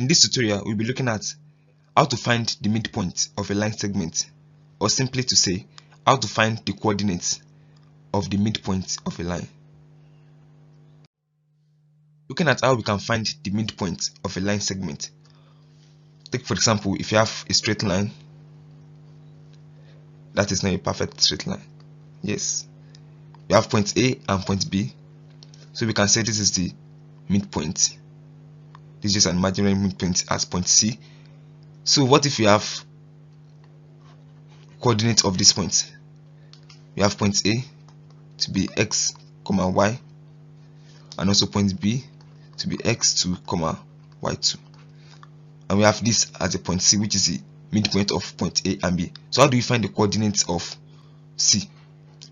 this tutorial, we'll be looking at how to find the midpoint of a line segment, or simply to say, how to find the coordinates of the midpoint of a line. Looking at how we can find the midpoint of a line segment. Take for example, if you have a straight line, that is not a perfect straight line. Yes, we have point A and point B, so we can say this is the midpoint. This is just an imaginary midpoint as point C. So what if we have coordinates of this point? We have point A to be x, y, and also point B to be x2, y2, and we have this as a point C, which is the midpoint of point A and B. So how do we find the coordinates of C?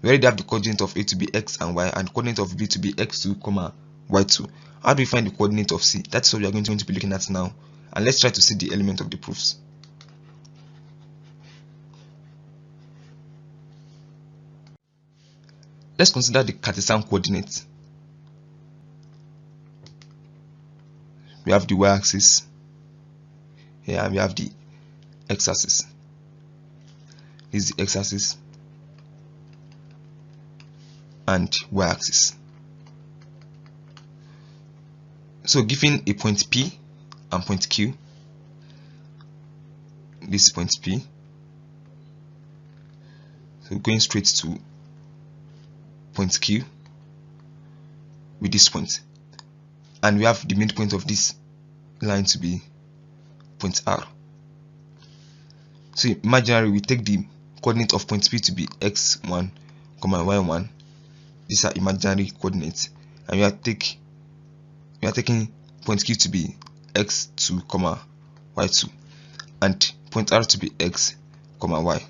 We already have the coordinate of A to be x and y, and coordinate of B to be x2, y2. How do we find the coordinate of C? That's what we are going to be looking at now, and let's try to see the element of the proofs. Let's consider the Cartesian coordinates. We have the y-axis here, and we have the x-axis. This is the x-axis and y-axis. So given a point P and point Q, this point P, so going straight to point Q with this point, and we have the midpoint of this line to be point R. So imaginary, we take the coordinate of point P to be x1, y1. These are imaginary coordinates, and we are taking point Q to be x2, y2, and point R to be x, y.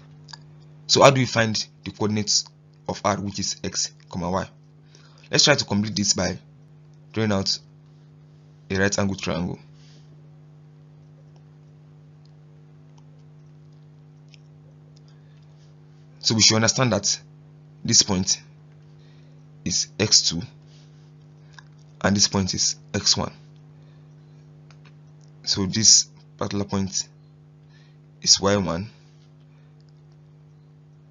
So how do we find the coordinates of R, which is x, y? Let's try to complete this by drawing out a right angle triangle. So we should understand that this point is x2 and this point is x1. So this particular point is y1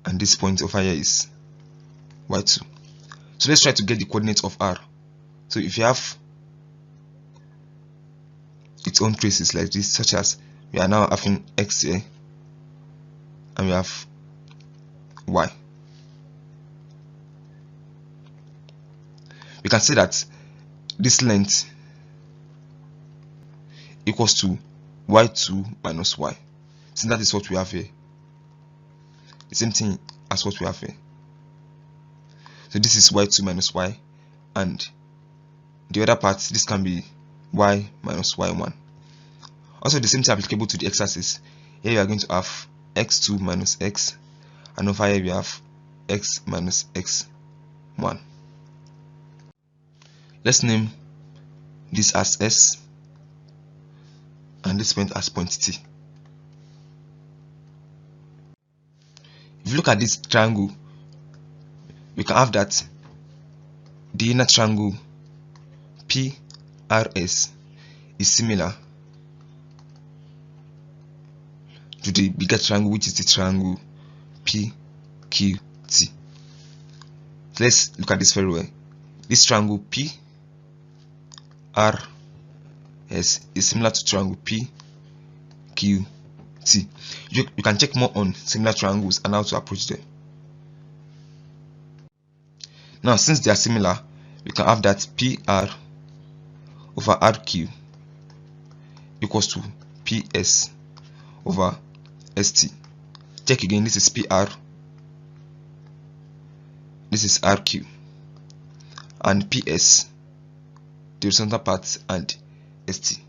and this point over here is y2. So let's try to get the coordinates of R. So if you have its own traces like this, such as we are now having x here and we have y, we can say that this length equals to y2 minus y. So that is what we have here, the same thing as what we have here. So this is y2 minus y, and the other part, this can be y minus y1. Also the same thing applicable to the x-axis. Here we are going to have x2 minus x, and over here we have x minus x1. Let's name this as S and this point as point T. If you look at this triangle, we can have that the inner triangle PRS is similar to the bigger triangle, which is the triangle PQT. Let's look at this very well. This triangle PRS is similar to triangle PQT. You can check more on similar triangles and how to approach them. Now, since they are similar, we can have that PR over RQ equals to PS over ST. Check again, this is PR, this is RQ, and PS, the horizontal part, and ST.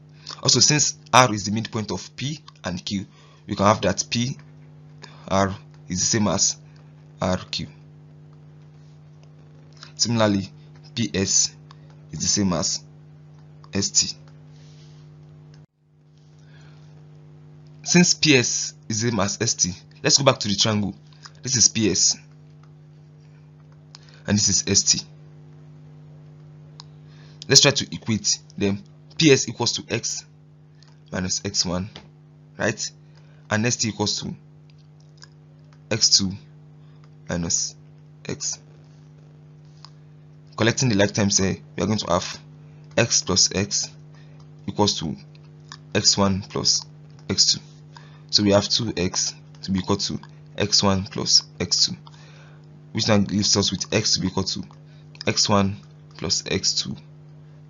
Also, since R is the midpoint of P and Q, we can have that PR is the same as RQ. Similarly, PS is the same as ST. Since PS is the same as ST, let's go back to the triangle. This is PS and this is ST. Let's try to equate them. PS equals to X minus x1, right? And next equals to x2 minus x. Collecting the like terms here, we are going to have x plus x equals to x1 plus x2. So we have 2x to be equal to x1 plus x2, which now leaves us with x to be equal to x1 plus x2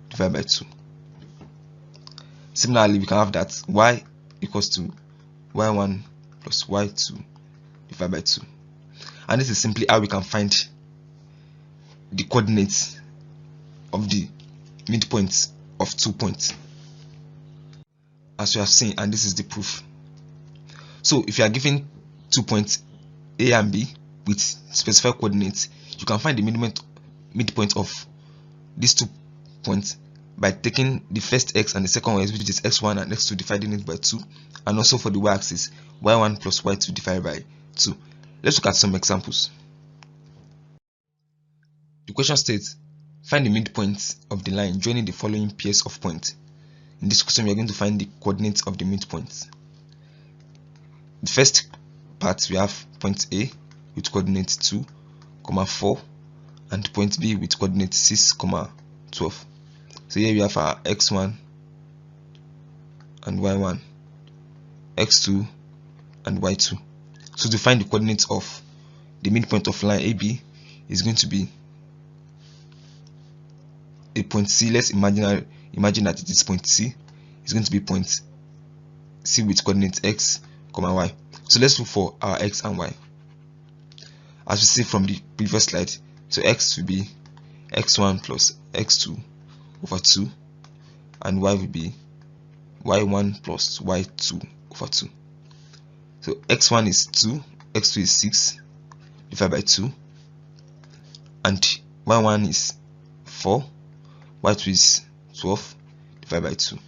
divided by 2. Similarly, we can have that y equals to y1 plus y2 divided by 2. And this is simply how we can find the coordinates of the midpoints of 2 points, as we have seen, and this is the proof. So if you are given 2 points A and B with specified coordinates, you can find the midpoint of these 2 points by taking the first x and the second y, which is x1 and x2, dividing it by 2, and also for the y-axis y1 plus y2 divided by 2. Let's look at some examples. The question states, find the midpoint of the line joining the following pairs of points. In this question, we are going to find the coordinates of the midpoints. The first part, we have point A with coordinates 2, 4, and point B with coordinates 6, 12. So here we have our x1 and y1, x2 and y2. So to find the coordinates of the midpoint of line AB is going to be a point C. Let's imagine that it is point C. It's going to be point C with coordinates x, y. So let's look for our x and y. As we see from the previous slide, so x will be x1 plus x2 over 2, and y will be y1 plus y2 over 2. So x1 is 2, x2 is 6 divided by 2, and y1 is 4, y2 is 12 divided by 2.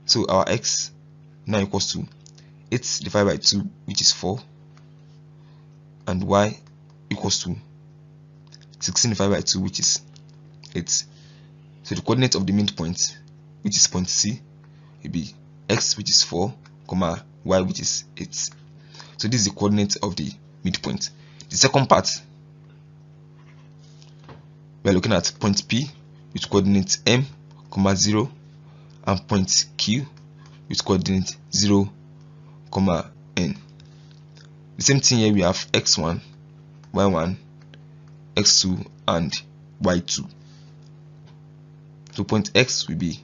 So our x now equals to 8 divided by 2, which is 4, and y equals to 16 divided by 2, which is 8. So the coordinate of the midpoint, which is point C, will be x, which is 4, y, which is 8. So this is the coordinate of the midpoint. The second part, we are looking at point P with coordinates m, 0, and point Q with coordinate 0, n. The same thing here, we have x1, y1, x2, and y2. So point X will be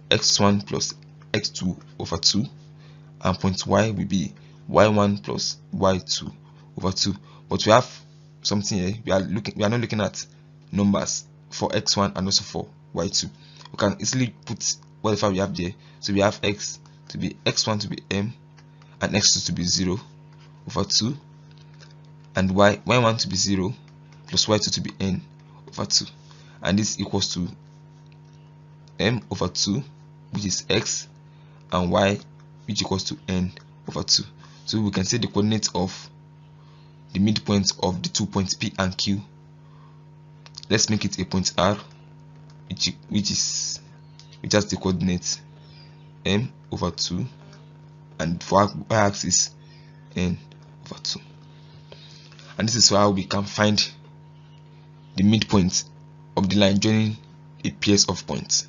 x1 plus x2 over 2, and point Y will be y1 plus y2 over 2. But we have something here. We are not looking at numbers for x1 and also for y2. We can easily put whatever we have there. So we have x to be x1 to be m, and x2 to be 0 over 2, and y1 to be 0 plus y2 to be n over 2, and this equals to m over 2, which is x, and y, which equals to n over 2. So we can say the coordinates of the midpoint of the 2 points P and Q. Let's make it a point R, which has the coordinates m over 2, and for y-axis n over 2. And this is how we can find the midpoint of the line joining a pairs of points.